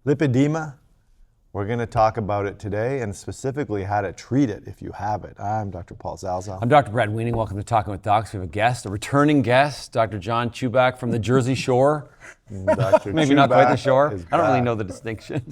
Lipedema, we're going to talk about it today and specifically how to treat it if you have it. I'm Dr. Paul Zalzal. I'm Dr. Brad Weening. Welcome to Talking with Docs. We have a guest, a returning guest, Dr. John Chuback from the Jersey Shore. Dr. Maybe Chuback not quite the shore. is I don't really back. know the distinction.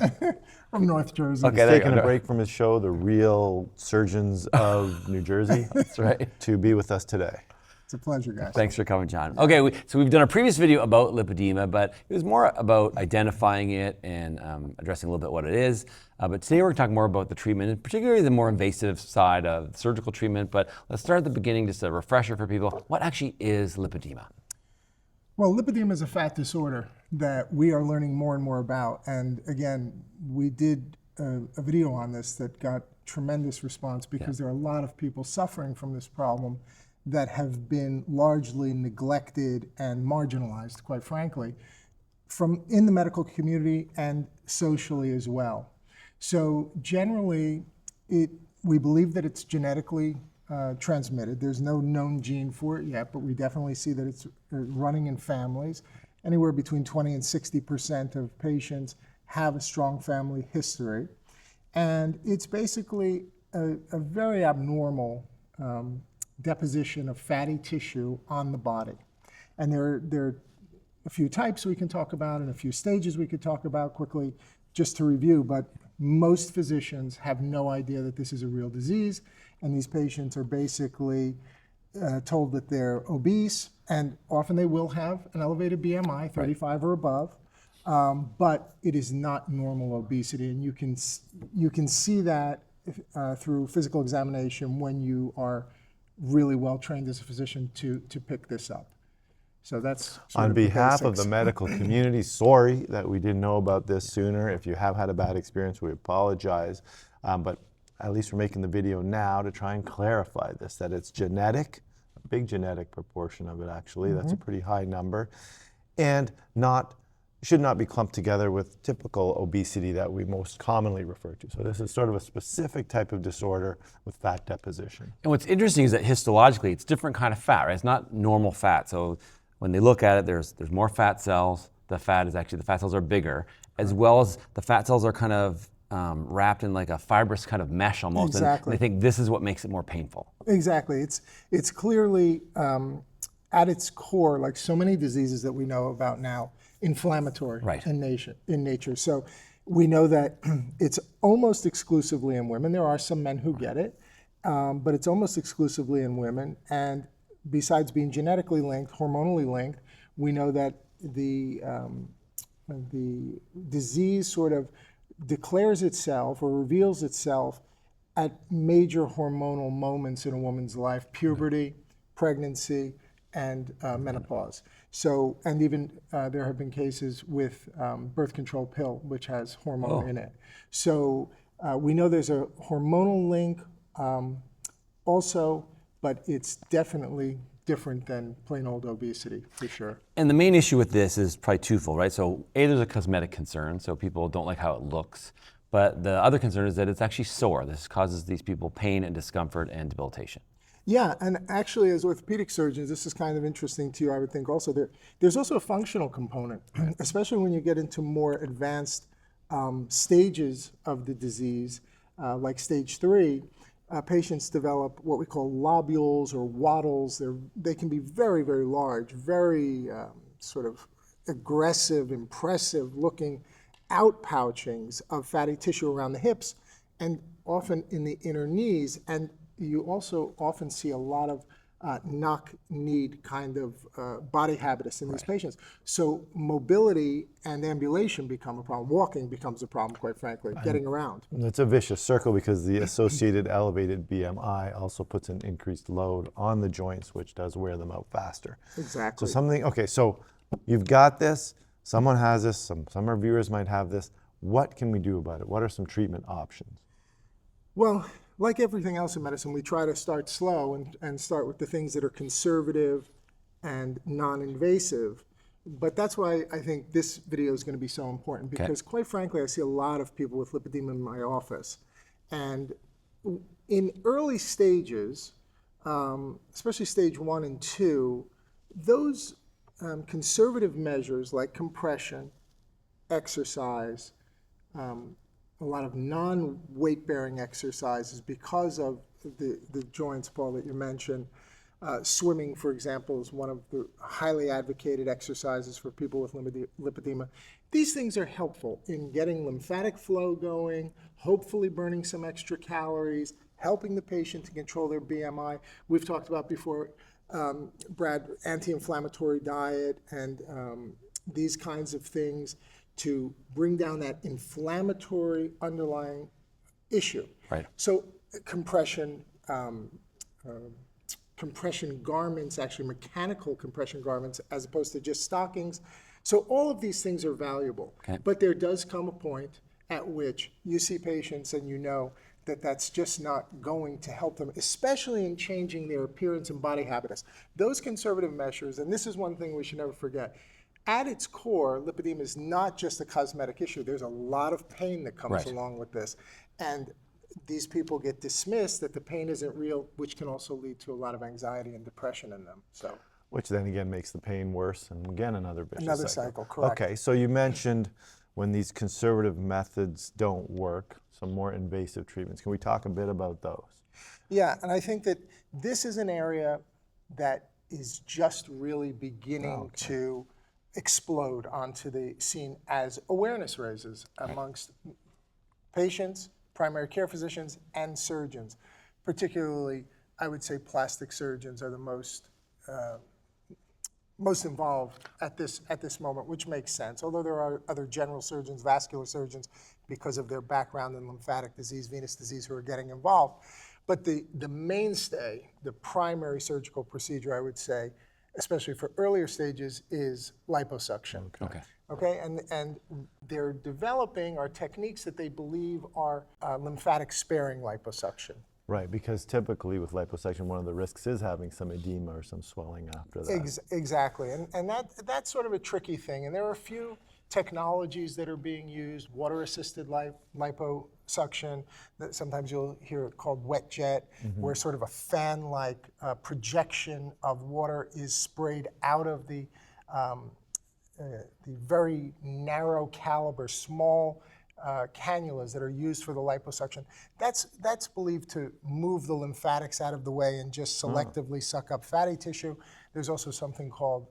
From North Jersey. Okay, He's there you taking go. a break from his show, The Real Surgeons of New Jersey. That's right. To be with us today. It's a pleasure, guys. Thanks for coming, John. Okay, so we've done a previous video about lipedema, but it was more about identifying it and addressing a little bit what it is. But today we're talking more about the treatment, and particularly the more invasive side of surgical treatment. But let's start at the beginning, just a refresher for people. What actually is lipedema? Well, lipedema is a fat disorder that we are learning more and more about. And again, we did a video on this that got tremendous response because there are a lot of people suffering from this problem that have been largely neglected and marginalized, quite frankly, from in the medical community and socially as well. So generally, we believe that it's genetically transmitted. There's no known gene for it yet, but we definitely see that it's running in families. Anywhere between 20 and 60% of patients have a strong family history. And it's basically a very abnormal deposition of fatty tissue on the body. And there are a few types we can talk about and a few stages we could talk about quickly just to review, but most physicians have no idea that this is a real disease, and these patients are basically told that they're obese, and often they will have an elevated BMI, 35 or above, but it is not normal obesity, and you can see that through physical examination when you are really well trained as a physician to pick this up. So that's on behalf of the medical community, sorry that we didn't know about this sooner. If you have had a bad experience, we apologize. But at least we're making the video now to try and clarify this, that it's genetic, a big genetic proportion of it actually, that's a pretty high number, and should not be clumped together with typical obesity that we most commonly refer to. So this is sort of a specific type of disorder with fat deposition. And what's interesting is that histologically, it's different kind of fat, right? It's not normal fat. So when they look at it, there's more fat cells. The fat cells are bigger, as well as the fat cells are kind of wrapped in like a fibrous kind of mesh almost. Exactly. And they think this is what makes it more painful. Exactly. It's clearly at its core, like so many diseases that we know about now, inflammatory in nature. So we know that it's almost exclusively in women. There are some men who get it, but it's almost exclusively in women. And besides being genetically linked, hormonally linked, we know that the disease sort of declares itself or reveals itself at major hormonal moments in a woman's life: puberty, pregnancy, and menopause. So, and even there have been cases with birth control pill, which has hormone in it. So we know there's a hormonal link also, but it's definitely different than plain old obesity, for sure. And the main issue with this is probably twofold, right? So there's a cosmetic concern, so people don't like how it looks. But the other concern is that it's actually sore. This causes these people pain and discomfort and debilitation. Yeah, and actually as orthopedic surgeons, this is kind of interesting to you, I would think also. There's also a functional component, especially when you get into more advanced stages of the disease, like stage 3. Patients develop what we call lobules or wattles. They can be very, very large, very sort of aggressive, impressive looking outpouchings of fatty tissue around the hips and often in the inner knees. And you also often see a lot of knock-knee kind of body habitus in these patients. So mobility and ambulation become a problem. Walking becomes a problem, quite frankly, getting around. It's a vicious circle because the associated elevated BMI also puts an increased load on the joints, which does wear them out faster. Exactly. So so you've got this, someone has this, some of our viewers might have this. What can we do about it? What are some treatment options? Well, like everything else in medicine, we try to start slow and start with the things that are conservative and non-invasive. But that's why I think this video is going to be so important, because quite frankly, I see a lot of people with lipedema in my office. And in early stages, especially stage 1 and 2, those conservative measures like compression, exercise, a lot of non-weight-bearing exercises because of the joints, Paul, that you mentioned. Swimming, for example, is one of the highly advocated exercises for people with lipedema. These things are helpful in getting lymphatic flow going, hopefully burning some extra calories, helping the patient to control their BMI. We've talked about before, Brad, anti-inflammatory diet and these kinds of things to bring down that inflammatory underlying issue. Right. So compression garments, actually mechanical compression garments, as opposed to just stockings. So all of these things are valuable. Okay. But there does come a point at which you see patients and you know that that's just not going to help them, especially in changing their appearance and body habitus. Those conservative measures, and this is one thing we should never forget, at its core, lipedema is not just a cosmetic issue. There's a lot of pain that comes along with this. And these people get dismissed that the pain isn't real, which can also lead to a lot of anxiety and depression in them. So, which then again makes the pain worse, and again another vicious another cycle, correct. Okay, so you mentioned when these conservative methods don't work, some more invasive treatments. Can we talk a bit about those? Yeah, and I think that this is an area that is just really beginning to explode onto the scene as awareness raises amongst patients, primary care physicians, and surgeons. Particularly, I would say plastic surgeons are the most involved at this moment, which makes sense. Although there are other general surgeons, vascular surgeons, because of their background in lymphatic disease, venous disease, who are getting involved. But the mainstay, the primary surgical procedure, I would say, especially for earlier stages, is liposuction. Okay, and they're developing techniques that they believe are lymphatic sparing liposuction. Right, because typically with liposuction, one of the risks is having some edema or some swelling after that. Exactly, and that's sort of a tricky thing. And there are a few technologies that are being used, water-assisted liposuction, that sometimes you'll hear it called wet jet, where sort of a fan-like projection of water is sprayed out of the very narrow caliber, small cannulas that are used for the liposuction. That's believed to move the lymphatics out of the way and just selectively suck up fatty tissue. There's also something called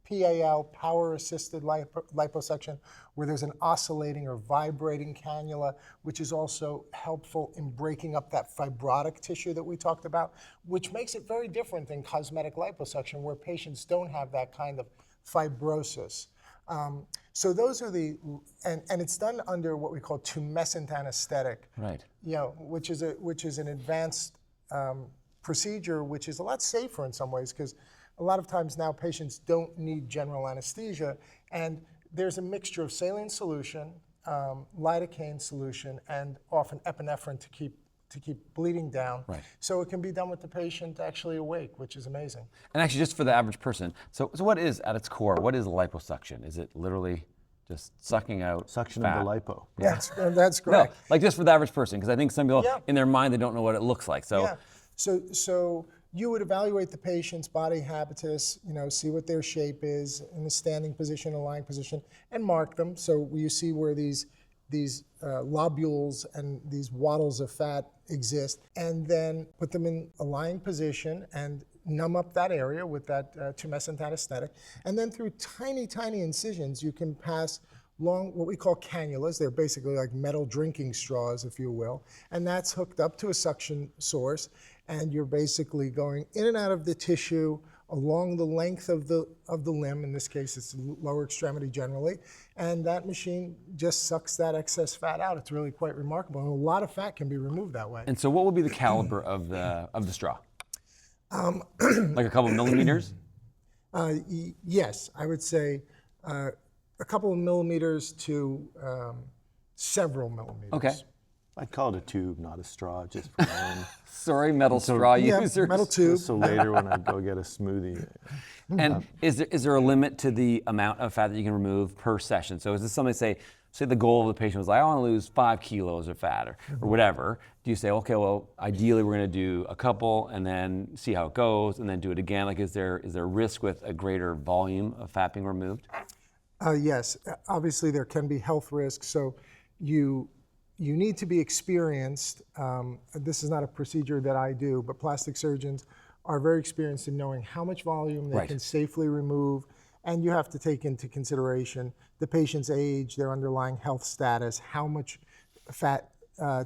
PAL, power-assisted liposuction, where there's an oscillating or vibrating cannula, which is also helpful in breaking up that fibrotic tissue that we talked about, which makes it very different than cosmetic liposuction, where patients don't have that kind of fibrosis. So those are and it's done under what we call tumescent anesthetic, Right. Which is an advanced procedure, which is a lot safer in some ways, because a lot of times now patients don't need general anesthesia, and there's a mixture of saline solution, lidocaine solution, and often epinephrine to keep bleeding down. Right. So it can be done with the patient actually awake, which is amazing. And actually, just for the average person, so what is, at its core, what is liposuction? Is it literally just sucking out Suction fat? of the lipo. Yeah. That's No, correct. like just for the average person, because I think some people, Yeah. in their mind, they don't know what it looks like. So, Yeah. So you would evaluate the patient's body habitus, see what their shape is in a standing position, a lying position, and mark them. So you see where these lobules and these wattles of fat exist, and then put them in a lying position and numb up that area with that tumescent anesthetic. And then through tiny, tiny incisions, you can pass long, what we call cannulas. They're basically like metal drinking straws, if you will. And that's hooked up to a suction source. And you're basically going in and out of the tissue along the length of the limb. In this case, it's the lower extremity generally. And that machine just sucks that excess fat out. It's really quite remarkable. And a lot of fat can be removed that way. and so what would be the caliber of the straw? Like a couple millimeters? Yes, I would say a couple of millimeters to several millimeters. Okay. I'd call it a tube, not a straw, just for my own. Sorry, metal straw Yeah, users. metal tube. So later when I go get a smoothie. And is there a limit to the amount of fat that you can remove per session? So is this something, say the goal of the patient was like, I want to lose 5 kilos of fat or whatever. Do you say, okay, well, ideally we're going to do a couple and then see how it goes and then do it again? Like, is there risk with a greater volume of fat being removed? Yes, obviously there can be health risks. So you need to be experienced. This is not a procedure that I do, but plastic surgeons are very experienced in knowing how much volume they can safely remove. And you have to take into consideration the patient's age, their underlying health status, how much fat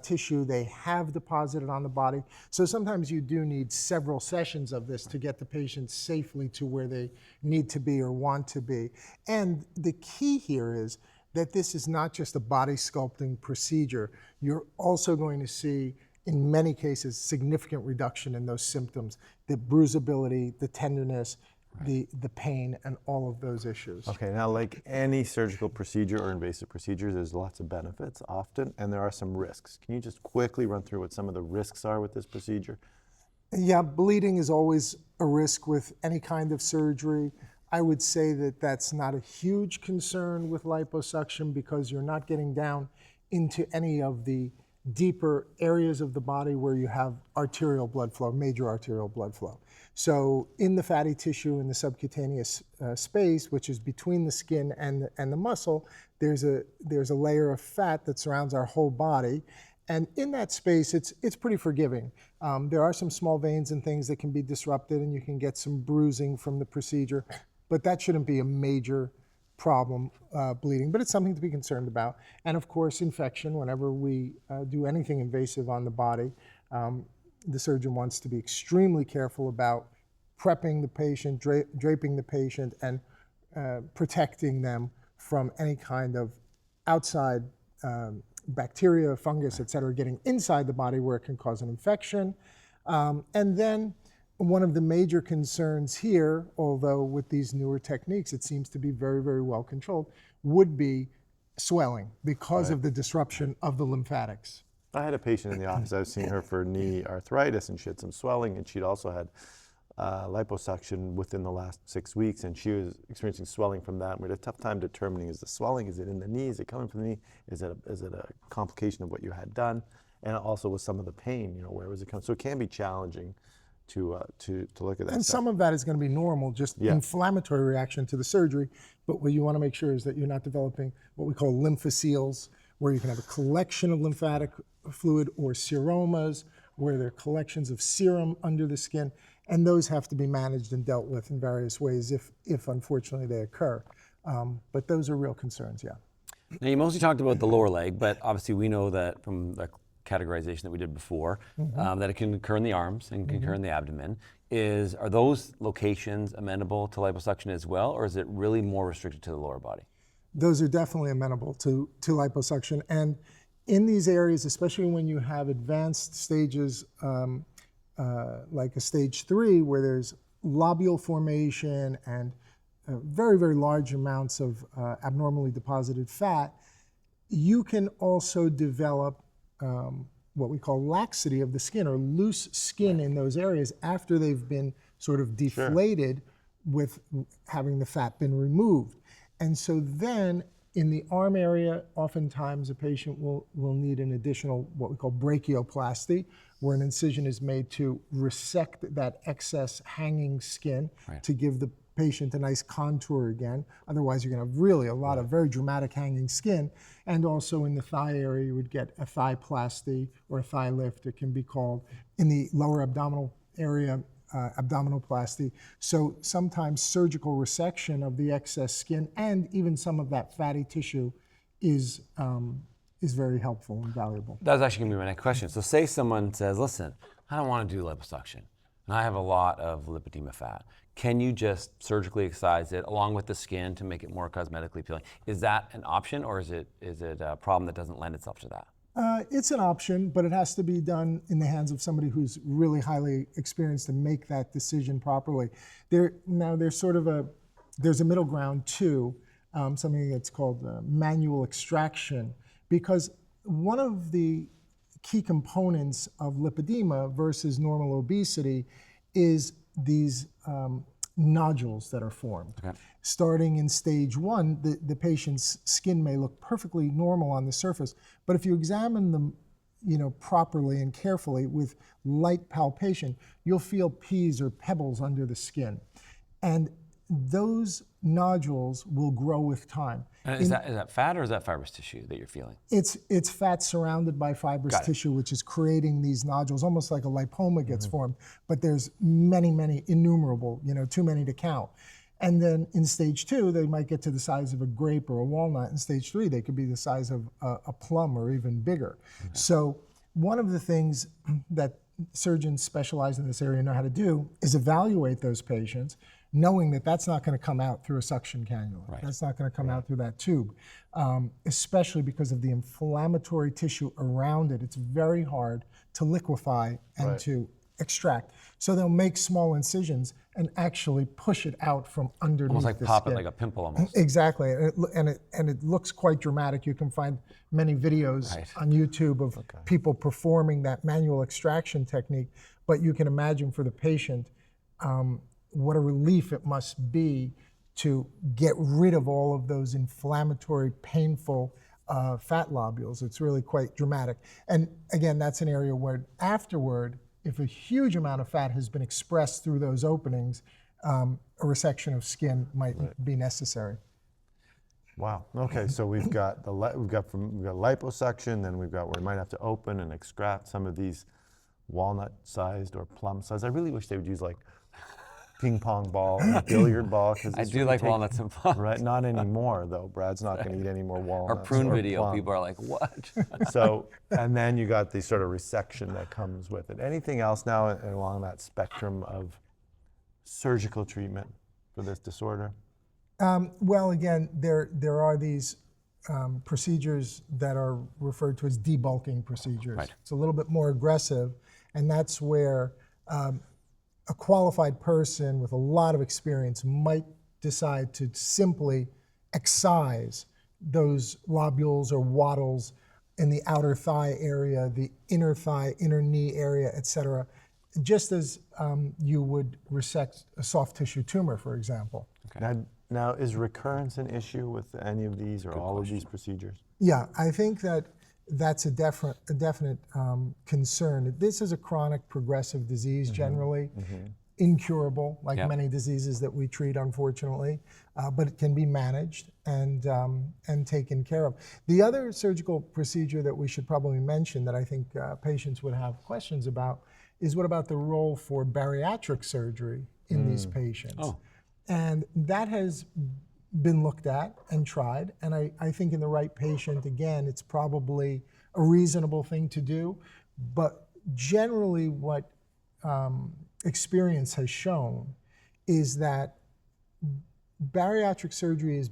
tissue they have deposited on the body. So sometimes you do need several sessions of this to get the patient safely to where they need to be or want to be. And the key here is that this is not just a body sculpting procedure. You're also going to see, in many cases, significant reduction in those symptoms, the bruisability, the tenderness, the pain, and all of those issues. Okay, now like any surgical procedure or invasive procedure, there's lots of benefits often, and there are some risks. Can you just quickly run through what some of the risks are with this procedure? Yeah, bleeding is always a risk with any kind of surgery. I would say that that's not a huge concern with liposuction because you're not getting down into any of the deeper areas of the body where you have arterial blood flow, major arterial blood flow. So in the fatty tissue in the subcutaneous space, which is between the skin and the muscle, there's a layer of fat that surrounds our whole body. And in that space, it's pretty forgiving. There are some small veins and things that can be disrupted, and you can get some bruising from the procedure, but that shouldn't be a major problem, bleeding, but it's something to be concerned about. And of course, infection. Whenever we do anything invasive on the body, the surgeon wants to be extremely careful about prepping the patient, draping the patient, and protecting them from any kind of outside bacteria, fungus, et cetera, getting inside the body where it can cause an infection. And then one of the major concerns here, although with these newer techniques it seems to be very, very well controlled, would be swelling because of the disruption of the lymphatics. I had a patient in the office. I was seeing her for knee arthritis, and she had some swelling, and she'd also had liposuction within the last 6 weeks, and she was experiencing swelling from that. We had a tough time determining, is the swelling, is it in the knee, is it coming from the knee, is it a complication of what you had done, and also with some of the pain, where was it coming? So it can be challenging to look at that And stuff. some of that is going to be normal, just inflammatory reaction to the surgery, but what you want to make sure is that you're not developing what we call lymphoceles, where you can have a collection of lymphatic fluid, or seromas, where there are collections of serum under the skin, and those have to be managed and dealt with in various ways if unfortunately they occur. But those are real concerns, yeah. Now, you mostly talked about the lower leg, but obviously we know that from the categorization that we did before, that it can occur in the arms and can occur in the abdomen. Are those locations amenable to liposuction as well, or is it really more restricted to the lower body? Those are definitely amenable to liposuction. And in these areas, especially when you have advanced stages, like a stage 3, where there's lobule formation and very, very large amounts of abnormally deposited fat, you can also develop what we call laxity of the skin, or loose skin in those areas after they've been sort of deflated with having the fat been removed. And so then in the arm area, oftentimes a patient will need an additional what we call brachioplasty, where an incision is made to resect that excess hanging skin to give the patient a nice contour again. Otherwise, you're going to have really a lot of very dramatic hanging skin. And also in the thigh area, you would get a thigh-plasty or a thigh lift, it can be called. In the lower abdominal area, abdominoplasty. So sometimes surgical resection of the excess skin and even some of that fatty tissue is very helpful and valuable. That was actually going to be my next question. So say someone says, listen, I don't want to do liposuction, and I have a lot of lipedema fat. Can you just surgically excise it along with the skin to make it more cosmetically appealing? Is that an option, or is it a problem that doesn't lend itself to that? It's an option, but it has to be done in the hands of somebody who's really highly experienced to make that decision properly. There's a middle ground too, something that's called manual extraction, because one of the key components of lipedema versus normal obesity is these nodules that are formed. Okay. Starting in stage 1, the patient's skin may look perfectly normal on the surface, but if you examine them, properly and carefully with light palpation, you'll feel peas or pebbles under the skin. And those nodules will grow with time. And is that fat or is that fibrous tissue that you're feeling? It's fat surrounded by fibrous tissue, which is creating these nodules, almost like a lipoma gets formed. But there's many, innumerable, too many to count. And then in stage 2, they might get to the size of a grape or a walnut. In stage 3, they could be the size of a plum or even bigger. Okay. So one of the things that surgeons specialized in this area know how to do is evaluate those patients, knowing that that's not going to come out through a suction cannula. Right. That's not going to come out through that tube, especially because of the inflammatory tissue around it. It's very hard to liquefy and to extract. So they'll make small incisions and actually push it out from underneath almost like the pop skin. it like a pimple almost. Exactly, and it looks quite dramatic. You can find many videos on YouTube of people performing that manual extraction technique, but you can imagine for the patient what a relief it must be to get rid of all of those inflammatory, painful fat lobules. It's really quite dramatic. And again, that's an area where afterward, if a huge amount of fat has been expressed through those openings, a resection of skin might be necessary. Wow. Okay, so we've got liposuction, then we've got where we might have to open and extract some of these walnut-sized or plum-sized. I really wish they would use like ping pong ball and billiard ball. I do like walnuts and plums. Right, not anymore though. Brad's not going to eat any more walnuts. Our prune video, plums. people are like, what? So, and then you got the sort of resection that comes with it. Anything else now along that spectrum of surgical treatment for this disorder? Well, again, there are these procedures that are referred to as debulking procedures. Right. It's a little bit more aggressive, and that's where a qualified person with a lot of experience might decide to simply excise those lobules or wattles in the outer thigh area, the inner thigh, inner knee area, et cetera, just as you would resect a soft tissue tumor, for example. Okay. Now, is recurrence an issue with any of these or all of these procedures? Yeah, I think that's a definite concern. This is a chronic progressive disease generally, incurable, like many diseases that we treat, unfortunately, but it can be managed and taken care of. The other surgical procedure that we should probably mention that I think patients would have questions about is what about the role for bariatric surgery in these patients? Oh. And that has been looked at and tried, and I think in the right patient, again, it's probably a reasonable thing to do, but generally what experience has shown is that bariatric surgery is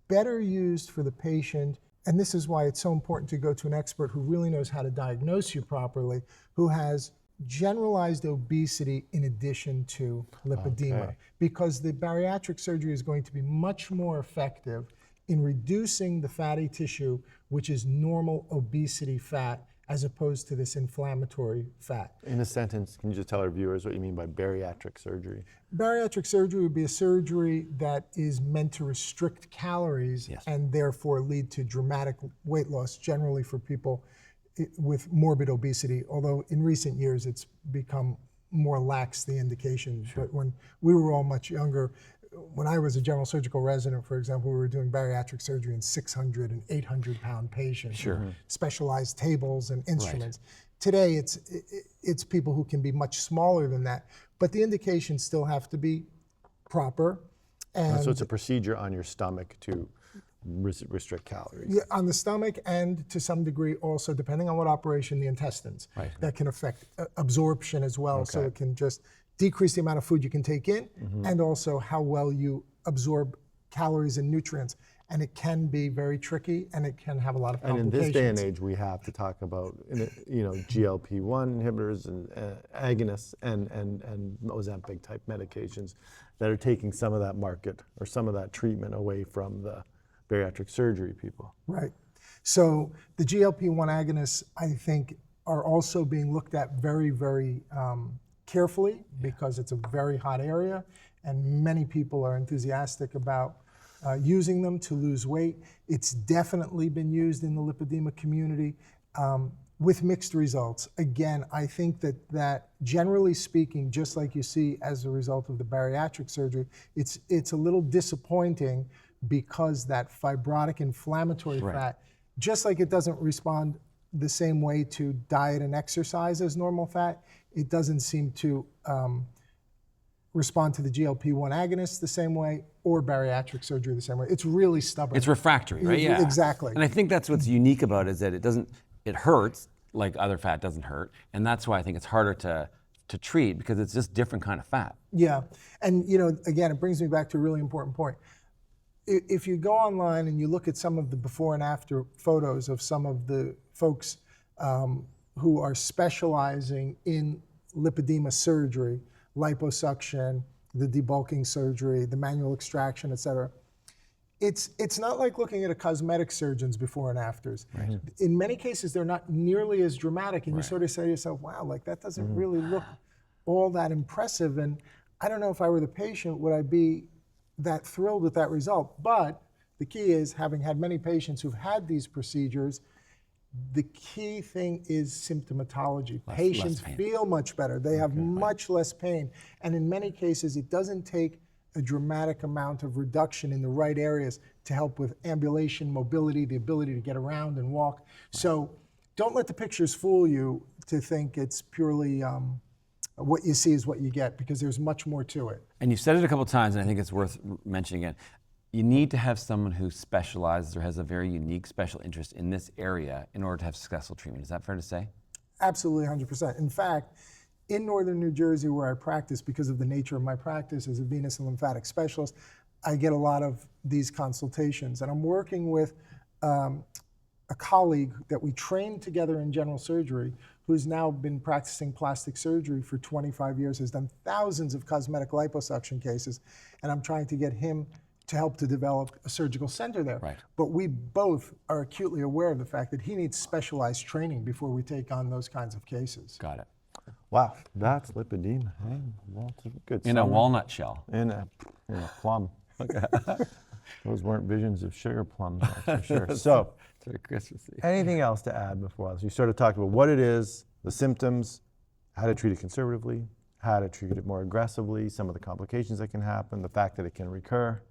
better used for the patient, and this is why it's so important to go to an expert who really knows how to diagnose you properly, who has generalized obesity in addition to lipedema, because the bariatric surgery is going to be much more effective in reducing the fatty tissue, which is normal obesity fat, as opposed to this inflammatory fat. In a sentence, can you just tell our viewers what you mean by bariatric surgery? Bariatric surgery would be a surgery that is meant to restrict calories and therefore lead to dramatic weight loss, generally for people with morbid obesity, although in recent years it's become more lax, the indication. Sure. But when we were all much younger, when I was a general surgical resident, for example, we were doing bariatric surgery in 600 and 800 pound patients, specialized tables and instruments. Right. Today it's people who can be much smaller than that, but the indications still have to be proper. And so it's a procedure on your stomach to restrict calories. Yeah, on the stomach, and to some degree also, depending on what operation, the intestines. Right. That can affect absorption as well. So it can just decrease the amount of food you can take in, and also how well you absorb calories and nutrients. And it can be very tricky, and it can have a lot of complications. And in this day and age, we have to talk about GLP-1 inhibitors and agonists and Ozempic type medications that are taking some of that market or some of that treatment away from the bariatric surgery people. Right. So the GLP-1 agonists, I think, are also being looked at very, very carefully, because it's a very hot area, and many people are enthusiastic about using them to lose weight. It's definitely been used in the lipedema community with mixed results. Again, I think that generally speaking, just like you see as a result of the bariatric surgery, it's a little disappointing because that fibrotic inflammatory fat, just like it doesn't respond the same way to diet and exercise as normal fat, it doesn't seem to respond to the GLP-1 agonists the same way or bariatric surgery the same way. It's really stubborn. It's refractory, right? Yeah. Exactly. And I think that's what's unique about it is that it hurts like other fat doesn't hurt. And that's why I think it's harder to treat because it's just different kind of fat. Yeah. And again, it brings me back to a really important point. If you go online and you look at some of the before and after photos of some of the folks who are specializing in lipedema surgery, liposuction, the debulking surgery, the manual extraction, et cetera, it's not like looking at a cosmetic surgeon's before and afters. Right. In many cases, they're not nearly as dramatic, and you sort of say to yourself, wow, like that doesn't really look all that impressive, and I don't know if I were the patient, would I be that thrilled with that result? But the key is, having had many patients who've had these procedures, the key thing is symptomatology. Patients feel much better. They have much less pain. And in many cases, it doesn't take a dramatic amount of reduction in the right areas to help with ambulation, mobility, the ability to get around and walk. Right. So don't let the pictures fool you to think it's purely what you see is what you get, because there's much more to it. And you've said it a couple of times, and I think it's worth mentioning again. You need to have someone who specializes or has a very unique special interest in this area in order to have successful treatment. Is that fair to say? Absolutely, 100%. In fact, in northern New Jersey where I practice, because of the nature of my practice as a venous and lymphatic specialist, I get a lot of these consultations. And I'm working with a colleague that we trained together in general surgery, who's now been practicing plastic surgery for 25 years, has done thousands of cosmetic liposuction cases, and I'm trying to get him to help to develop a surgical center there. Right. But we both are acutely aware of the fact that he needs specialized training before we take on those kinds of cases. Got it. Wow, that's lipedema. Hey, that's a good In a walnut shell. In a plum. Those weren't visions of sugar plums, that's for sure. So, it's very Christmassy. Anything else to add before us? You sort of talked about what it is, the symptoms, how to treat it conservatively, how to treat it more aggressively, some of the complications that can happen, the fact that it can recur.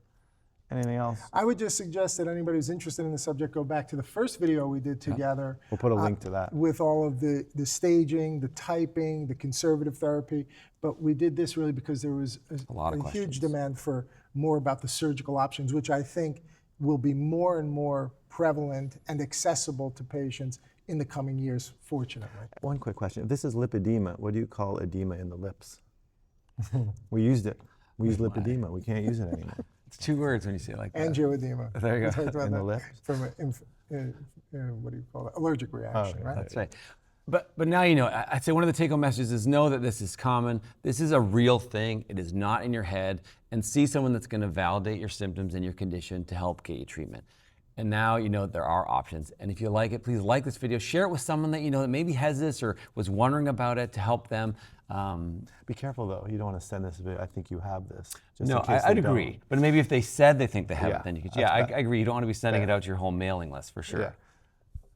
Anything else? I would just suggest that anybody who's interested in the subject go back to the first video we did together. We'll put a link to that. With all of the staging, the typing, the conservative therapy. But we did this really because there was a huge demand for more about the surgical options, which I think will be more and more prevalent and accessible to patients in the coming years, fortunately. One quick question. If this is lipedema, what do you call edema in the lips? We used it. We used lipedema. We can't use it anymore. It's two words when you say it like that. Angioedema. There you go. About in that the lips? From what do you call it? Allergic reaction, right? That's right. But now you know. I'd say one of the take-home messages is know that this is common. This is a real thing. It is not in your head. And see someone that's going to validate your symptoms and your condition to help get you treatment. And now you know there are options. And if you like it, please like this video. Share it with someone that you know that maybe has this or was wondering about it to help them. Be careful though. You don't want to send this video. I think you have this. No, I'd agree. But maybe if they said they think they have it, then you could. Yeah, I agree. You don't want to be sending it out to your whole mailing list for sure. Yeah.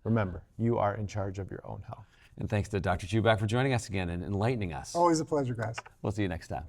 Remember, you are in charge of your own health. And thanks to Dr. Chuback for joining us again and enlightening us. Always a pleasure, guys. We'll see you next time.